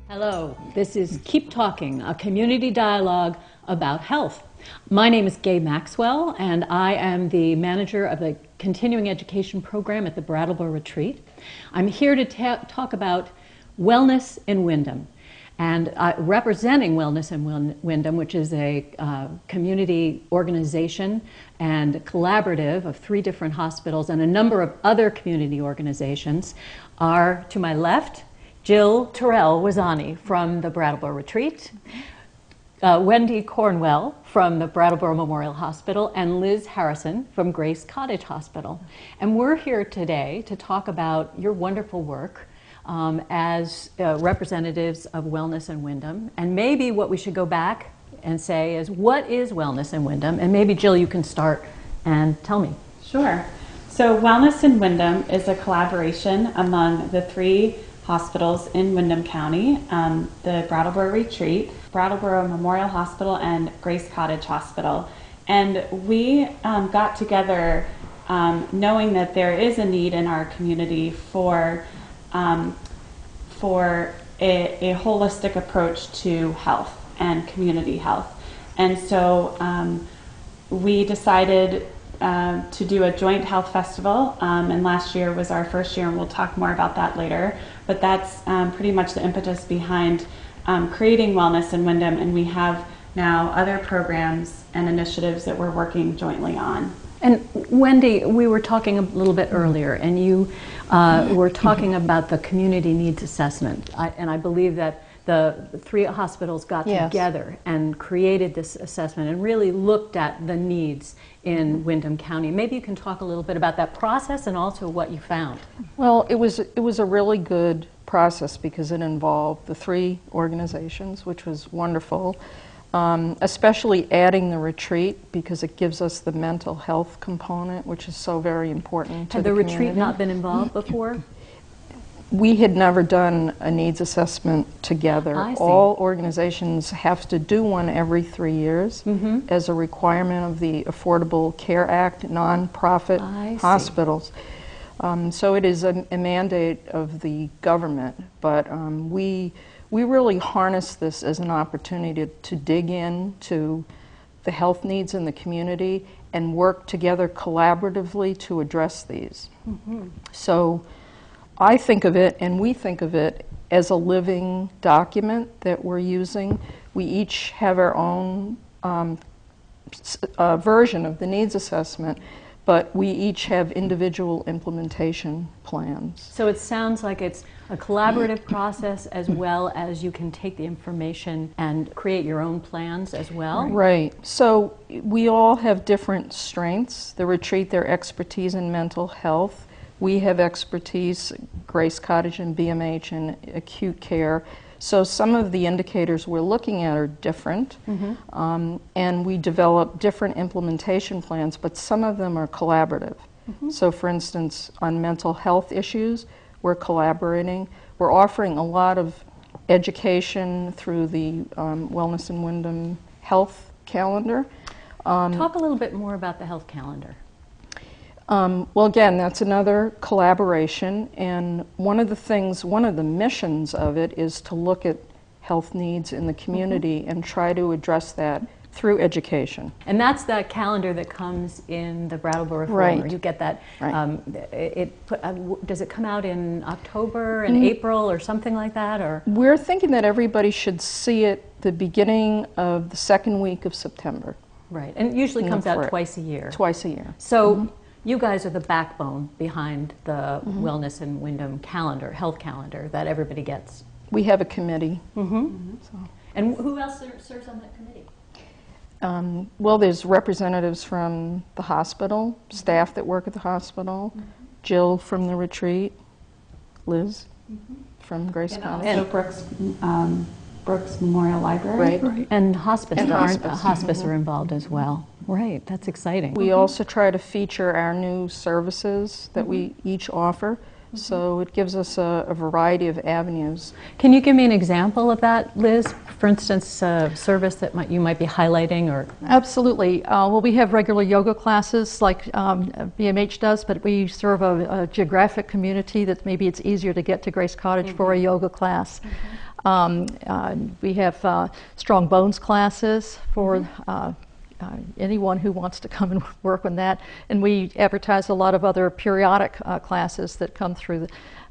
Hello, this is Keep Talking, a community dialogue about health. My name is Gay Maxwell, and I am the manager of the continuing education program at the Brattleboro Retreat. I'm here to talk about wellness in Windham, and representing Wellness in Windham, which is a community organization and collaborative of 3 different hospitals and a number of other community organizations, are to my left, Jill Terrell-Wazani from the Brattleboro Retreat, Wendy Cornwell from the Brattleboro Memorial Hospital, and Liz Harrison from Grace Cottage Hospital. And we're here today to talk about your wonderful work as representatives of Wellness in Windham. And maybe what we should go back and say is, what is Wellness in Windham? And maybe Jill, you can start and tell me. Sure. So Wellness in Windham is a collaboration among the 3 hospitals in Windham County, the Brattleboro Retreat, Brattleboro Memorial Hospital, and Grace Cottage Hospital. And we got together knowing that there is a need in our community for a holistic approach to health and community health. And so we decided to do a joint health festival, and last year was our first year, and we'll talk more about that later. But that's pretty much the impetus behind creating Wellness in Windham, and we have now other programs and initiatives that we're working jointly on. And Wendy, we were talking a little bit earlier, and you were talking about the community needs assessment, and I believe that the 3 hospitals got together and created this assessment and really looked at the needs in Windham County. Maybe you can talk a little bit about that process and also what you found. Well, it was a really good process because it involved the 3 organizations, which was wonderful, especially adding the retreat because it gives us the mental health component, which is so very important to the community. Had the retreat not been involved before? We had never done a needs assessment together. I see. All organizations have to do one every 3 years as a requirement of the Affordable Care Act, nonprofit hospitals. So it is a mandate of the government, but we really harness this as an opportunity to dig into the health needs in the community and work together collaboratively to address these. So I think of it, and we think of it, as a living document that we're using. We each have our own version of the needs assessment, but we each have individual implementation plans. So it sounds like it's a collaborative process as well as you can take the information and create your own plans as well? Right. So we all have different strengths. The retreat, their expertise in mental health. We have expertise, Grace Cottage and BMH, in acute care. So some of the indicators we're looking at are different, and we develop different implementation plans, but some of them are collaborative. So for instance, on mental health issues, we're collaborating. We're offering a lot of education through the Wellness in Windham health calendar. Talk a little bit more about the health calendar. Well, again, that's another collaboration, and one of the missions of it is to look at health needs in the community and try to address that through education. And that's the calendar that comes in the Brattleboro Folder. You get that. Does it come out in October and April or something like that? Or we're thinking that everybody should see it the beginning of the 2nd week of September. Right, and it usually comes out twice a year. Twice a year. So you guys are the backbone behind the Wellness in Windham calendar, health calendar, that everybody gets. We have a committee. And who else serves on that committee? Well, there's representatives from the hospital, staff that work at the hospital, Jill from the retreat, Liz from Grace Cottage. And Brooks Memorial Library. Right. And hospice are involved as well. Right, that's exciting. We also try to feature our new services that we each offer. So it gives us a variety of avenues. Can you give me an example of that, Liz? For instance, a service that you might be highlighting, or? Absolutely. Well, we have regular yoga classes like BMH does, but we serve a geographic community that maybe it's easier to get to Grace Cottage for a yoga class. We have strong bones classes for anyone who wants to come and work on that. And we advertise a lot of other periodic classes that come through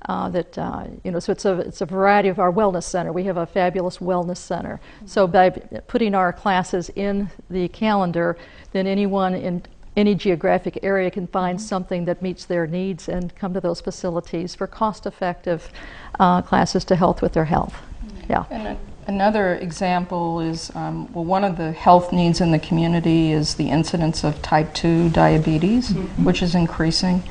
so it's a variety of our wellness center. We have a fabulous wellness center. So by putting our classes in the calendar, then anyone in any geographic area can find something that meets their needs and come to those facilities for cost-effective classes to help with their health. Yeah. And another example is, one of the health needs in the community is the incidence of type 2 diabetes, which is increasing.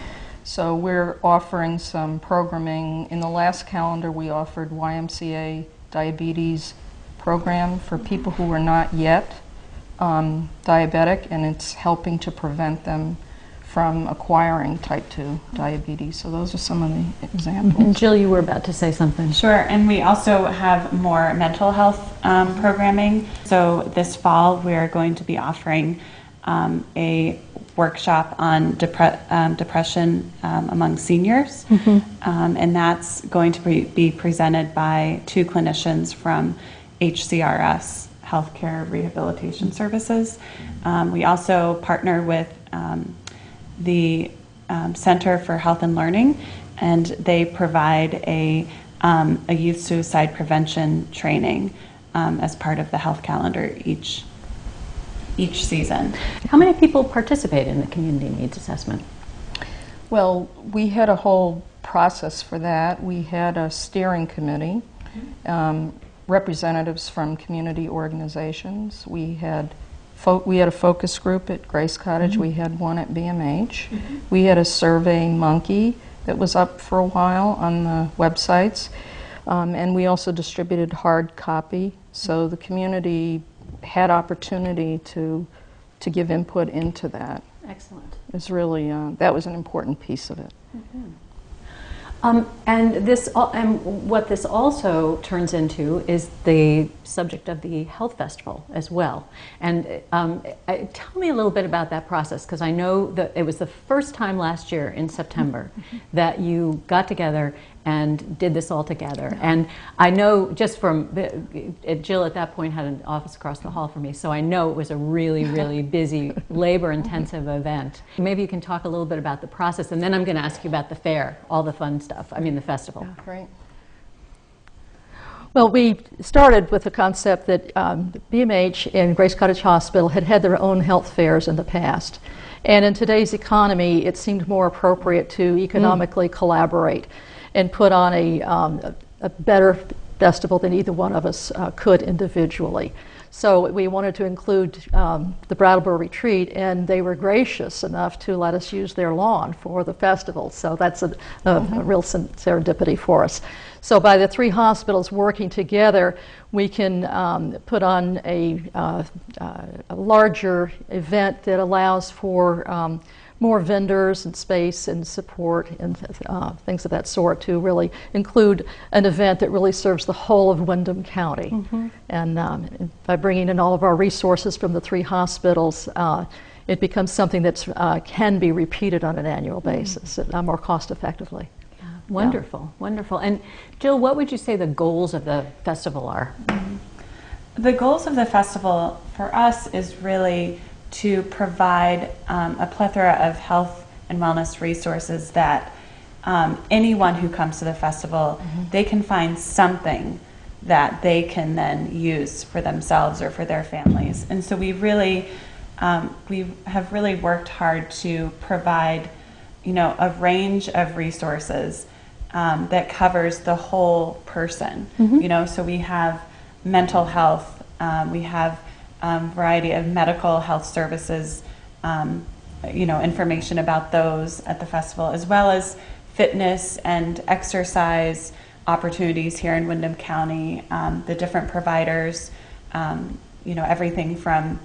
So we're offering some programming. In the last calendar, we offered YMCA diabetes program for people who are not yet diabetic, and it's helping to prevent them from acquiring type 2 diabetes. So those are some of the examples. And Jill, you were about to say something. Sure, and we also have more mental health programming. So this fall we're going to be offering a workshop on depression among seniors, and that's going to be presented by 2 clinicians from HCRS, Healthcare Rehabilitation Services. We also partner with the Center for Health and Learning, and they provide a youth suicide prevention training as part of the health calendar each season. How many people participate in the community needs assessment? Well, we had a whole process for that. We had a steering committee, representatives from community organizations. We had a focus group at Grace Cottage. We had one at BMH. We had a survey monkey that was up for a while on the websites. And we also distributed hard copy. So the community had opportunity to give input into that. Excellent. It's really, that was an important piece of it. And what this also turns into is the subject of the health festival as well. And tell me a little bit about that process, because I know that it was the first time last year in September that you got together and did this all together. And I know just from, Jill at that point had an office across the hall from me, so I know it was a really, really busy, labor-intensive event. Maybe you can talk a little bit about the process, and then I'm going to ask you about the fair, all the fun stuff, the festival. Yeah, great. Well, we started with the concept that BMH and Grace Cottage Hospital had their own health fairs in the past. And in today's economy, it seemed more appropriate to economically collaborate and put on a better festival than either one of us could individually. So we wanted to include the Brattleboro Retreat, and they were gracious enough to let us use their lawn for the festival. So that's a real serendipity for us. So by the 3 hospitals working together, we can put on a larger event that allows for more vendors and space and support and things of that sort to really include an event that really serves the whole of Windham County. And by bringing in all of our resources from the 3 hospitals, it becomes something that can be repeated on an annual basis more cost effectively. Wonderful, wonderful. And Jill, what would you say the goals of the festival are? The goals of the festival for us is really to provide a plethora of health and wellness resources that anyone who comes to the festival, they can find something that they can then use for themselves or for their families. And so we have really worked hard to provide, a range of resources that covers the whole person. So we have mental health, we have variety of medical health services, information about those at the festival, as well as fitness and exercise opportunities here in Windham County, the different providers, everything from,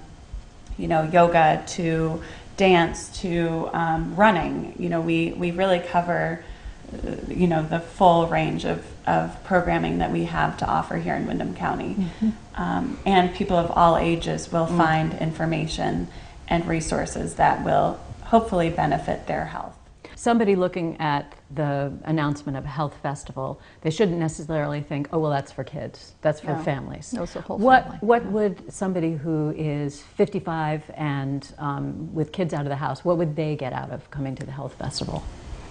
yoga to dance to running. We really cover, the full range of programming that we have to offer here in Windham County. And people of all ages will find information and resources that will hopefully benefit their health. somebody looking at the announcement of a health festival, they shouldn't necessarily think, oh, well, that's for kids, that's for families. No, it's a whole What family. What would somebody who is 55 and with kids out of the house, what would they get out of coming to the health festival?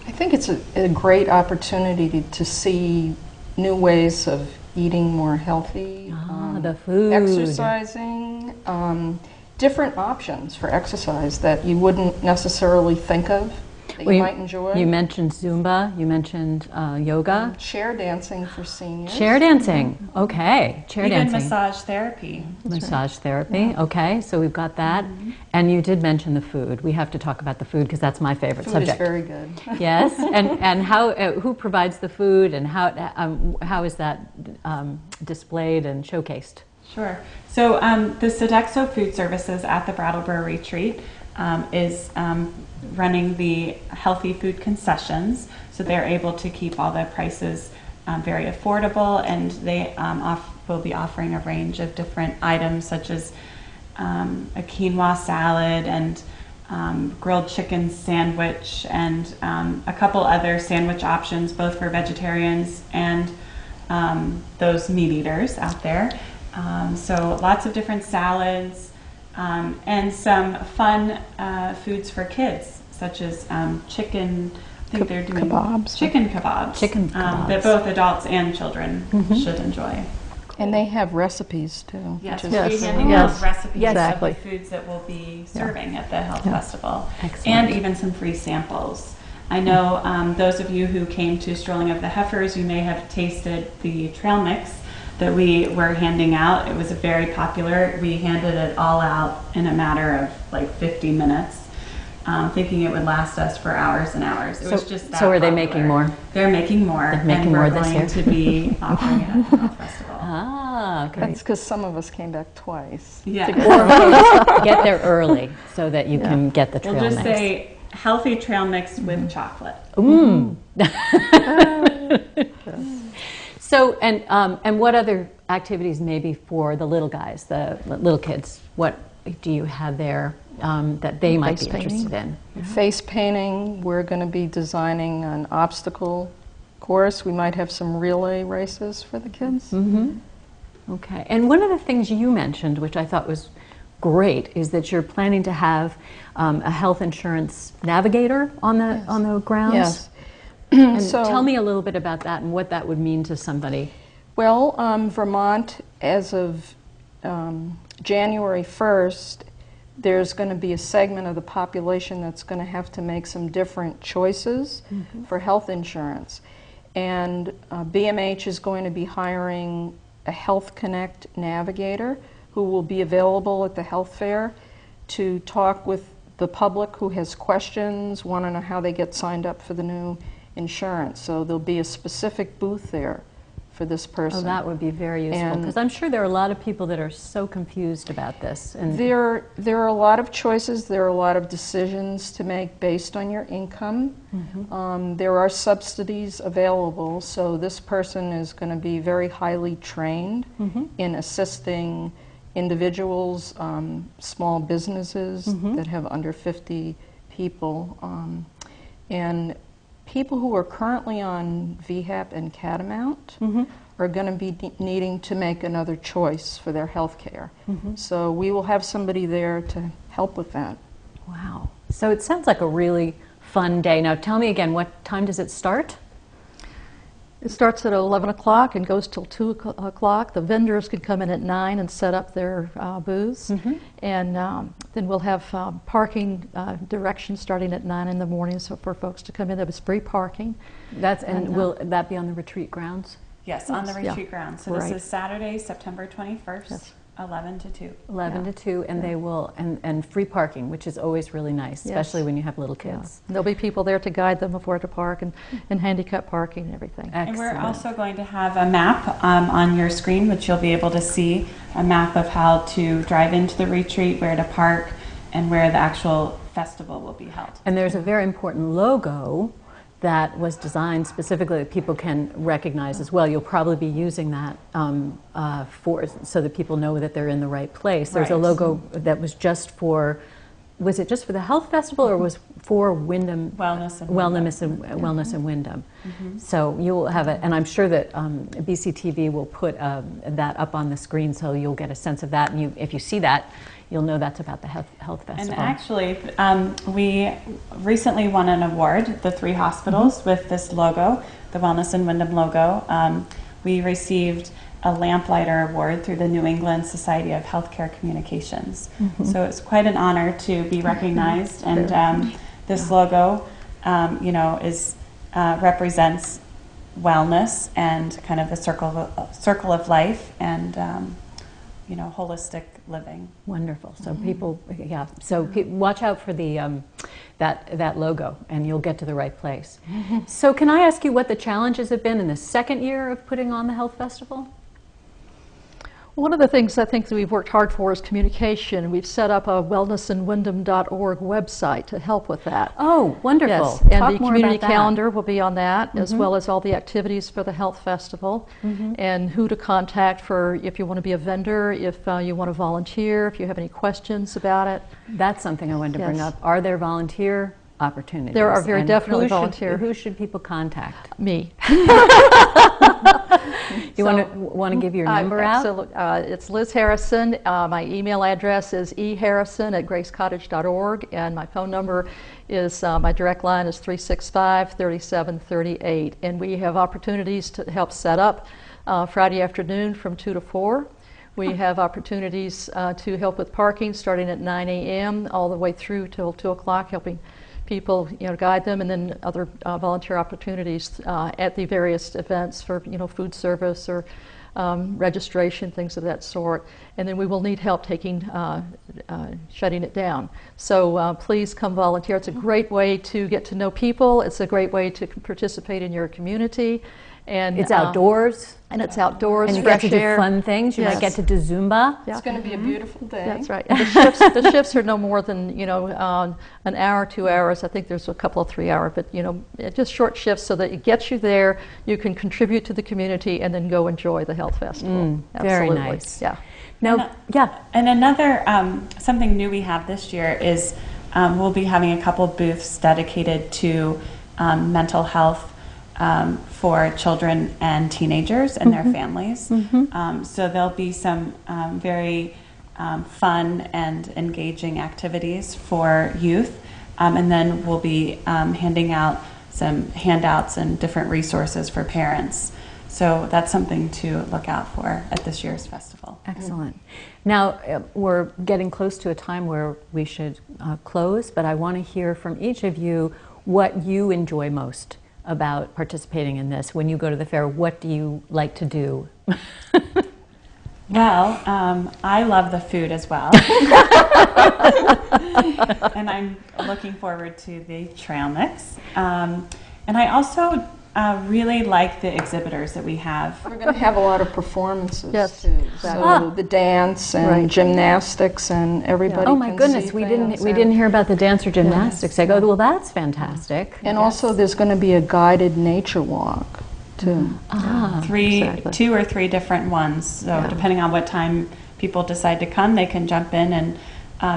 I think it's a great opportunity to see new ways of eating more healthy, The food. exercising, different options for exercise that you wouldn't necessarily think of that you might enjoy. You mentioned Zumba, you mentioned yoga. Chair dancing for seniors. Chair dancing, okay. Chair Even dancing. massage therapy. Massage therapy, okay, so we've got that. And you did mention the food. We have to talk about the food because that's my favorite Food subject. is very good. Yes, and how, who provides the food and how is that displayed and showcased? Sure. So the Sodexo Food Services at the Brattleboro Retreat is running the healthy food concessions. So they're able to keep all the prices very affordable, and they will be offering a range of different items such as a quinoa salad and grilled chicken sandwich and a couple other sandwich options, both for vegetarians and those meat eaters out there. So lots of different salads and some fun foods for kids, such as chicken. I think they're doing kebabs. Chicken kebabs. Chicken kebabs. That both adults and children should enjoy. And they have recipes too. Yes, which we'll is be handing Yes. out recipes Exactly. of the foods that we'll be serving at the health festival, Excellent. and even some free samples. I know those of you who came to Strolling of the Heifers, you may have tasted the trail mix that we were handing out. It was very popular. We handed it all out in a matter of like 50 minutes. Thinking it would last us for hours and hours. It was just that So are they popular. making more? They're making more. They're making and more we're this going year. to be offering it at the health festival. Ah, That's great. because some of us came back twice. Yeah. Get there early so that you can get the trail We'll just mix. say healthy trail mix with chocolate. So, and what other activities maybe for the little guys, the little kids? What do you have there that they might be Face painting. interested in? Face painting, we're going to be designing an obstacle course. We might have some relay races for the kids. Okay. And one of the things you mentioned, which I thought was great, is that you're planning to have a health insurance navigator on the grounds. Yes. And So- tell me a little bit about that and what that would mean to somebody. Well, Vermont, as of January 1st, there's going to be a segment of the population that's going to have to make some different choices for health insurance. And BMH is going to be hiring a Health Connect navigator who will be available at the health fair to talk with the public who has questions, want to know how they get signed up for the new insurance. So there'll be a specific booth there for this person. Oh, that would be very useful, And- because I'm sure there are a lot of people that are so confused about this. And There are a lot of choices, there are a lot of decisions to make based on your income. There are subsidies available, so this person is going to be very highly trained in assisting individuals, small businesses that have under 50 people, and people who are currently on VHAP and Catamount are going to be needing to make another choice for their health care. So we will have somebody there to help with that. wow. So it sounds like a really fun day. Now tell me again, what time does it start? It starts at 11 o'clock and goes till 2 o'clock. The vendors can come in at 9 and set up their booths. And then we'll have parking directions starting at 9 in the morning, so for folks to come in. There's free parking. And will that be on the retreat grounds? Yes, on the Yeah. retreat ground. So Right. this is Saturday, September 21st, Yes. 11 to 2. 11 to 2, and they will, and free parking, which is always really nice, especially Yes. when you have little Yeah. kids. There'll be people there to guide them of where to park and handicap parking and everything. And we're Excellent. also going to have a map on your screen, which you'll be able to see a map of how to drive into the retreat, where to park, and where the actual festival will be held. And there's a very important logo that was designed specifically that people can recognize as well. You'll probably be using that so that people know that they're in the right place. There's a Right. logo that was just for was it just for the health festival, or was for Windham? Wellness and Wellness and Windham. So you'll have it, and I'm sure that BCTV will put that up on the screen, so you'll get a sense of that. And if you see that, you'll know that's about the health festival. And actually, we recently won an award, the 3 hospitals, with this logo, the Wellness and Windham logo. We received a Lamplighter Award through the New England Society of Healthcare Communications. So it's quite an honor to be recognized, and this logo, is represents wellness and kind of the circle of life and holistic living. Wonderful. So people, So watch out for the that logo, and you'll get to the right place. So can I ask you what the challenges have been in the second year of putting on the health festival? One of the things I think that we've worked hard for is communication. We've set up a wellnessandwindham.org website to help with that. Oh, wonderful. Yes, Talk and the more community about that. calendar will be on that, as well as all the activities for the health festival, and who to contact for if you want to be a vendor, if you want to volunteer, if you have any questions about it. That's something I wanted to bring up. Are there volunteer opportunities? There are very And definitely who should- volunteer. Who should people contact? Me. You want to give your number out? It's Liz Harrison. My email address is eharrison@gracecottage.org, and my phone number is, my direct line is 365-3738. And we have opportunities to help set up Friday afternoon from 2 to 4. We have opportunities to help with parking starting at 9 a.m. all the way through till 2 o'clock, helping people, guide them, and then other volunteer opportunities at the various events for, food service or registration, things of that sort. And then we will need help shutting it down. So please come volunteer. It's a great way to get to know people. It's a great way to participate in your community. And It's outdoors. And it's outdoors, And you fresh get to do air. fun things. You might get to do Zumba. Yeah. It's going to be a beautiful day. That's right. And the shifts are no more than an hour, 2 hours. I think there's a couple of 3 hour, but just short shifts so that it gets you there. You can contribute to the community and then go enjoy the health festival. Very Absolutely. nice. Yeah. Now, And another something new we have this year is we'll be having a couple booths dedicated to mental health for children and teenagers and their families. So there'll be some very fun and engaging activities for youth. And then we'll be handing out some handouts and different resources for parents. So that's something to look out for at this year's festival. excellent. Now, we're getting close to a time where we should close, but I want to hear from each of you what you enjoy most about participating in this. When you go to the fair, what do you like to do? Well, I love the food as well. And I'm looking forward to the trail mix. And I also really like the exhibitors that we have. We're going to have a lot of performances Yes, too. exactly. So the dance and gymnastics and everybody. Oh my can goodness, see we things. didn't hear about the dance or gymnastics. I go, well, that's fantastic. And also, there's going to be a guided nature walk too. Exactly. 2 or 3 different ones. So depending on what time people decide to come, they can jump in and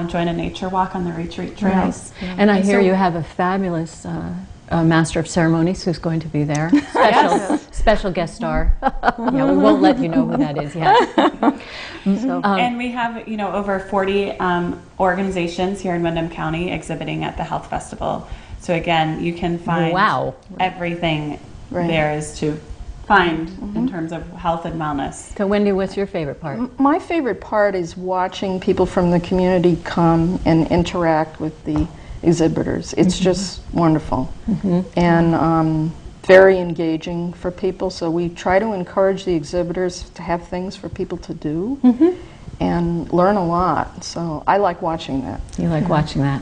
join a nature walk on the retreat trails. And I hear you have a fabulous Master of Ceremonies who's going to be there. Special guest star. We won't let you know who that is yet. And we have, over 40 organizations here in Windham County exhibiting at the Health Festival. So again, you can find everything there is to find in terms of health and wellness. So Wendy, what's your favorite part? My favorite part is watching people from the community come and interact with the exhibitors. It's just wonderful and very engaging for people. So we try to encourage the exhibitors to have things for people to do and learn a lot. So I like watching that. You like watching that?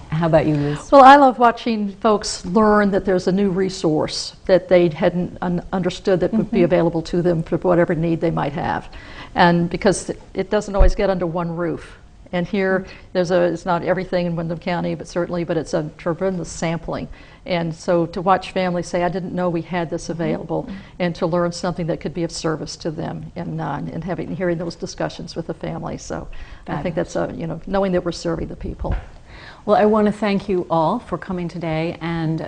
How about you, Liz? Well, I love watching folks learn that there's a new resource that they hadn't understood that would be available to them for whatever need they might have. And because it doesn't always get under one roof. And here, it's not everything in Windham County, but it's a tremendous sampling. And so to watch families say, I didn't know we had this available, and to learn something that could be of service to them, and hearing those discussions with the family. So I think that's, knowing that we're serving the people. Well, I want to thank you all for coming today and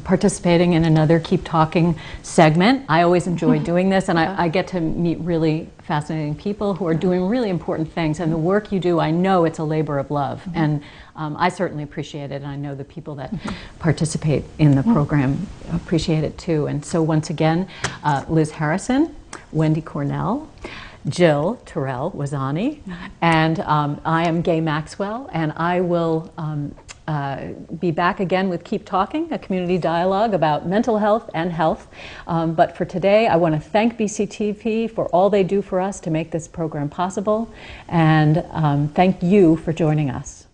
participating in another Keep Talking segment. I always enjoy doing this, and I get to meet really fascinating people who are doing really important things. And the work you do, I know it's a labor of love. And I certainly appreciate it, and I know the people that participate in the program appreciate it too. And so once again, Liz Harrison, Wendy Cornell, Jill Terrell-Wazani, and I am Gay Maxwell, and I will be back again with Keep Talking, a community dialogue about mental health and health. But for today, I want to thank BCTV for all they do for us to make this program possible, and thank you for joining us.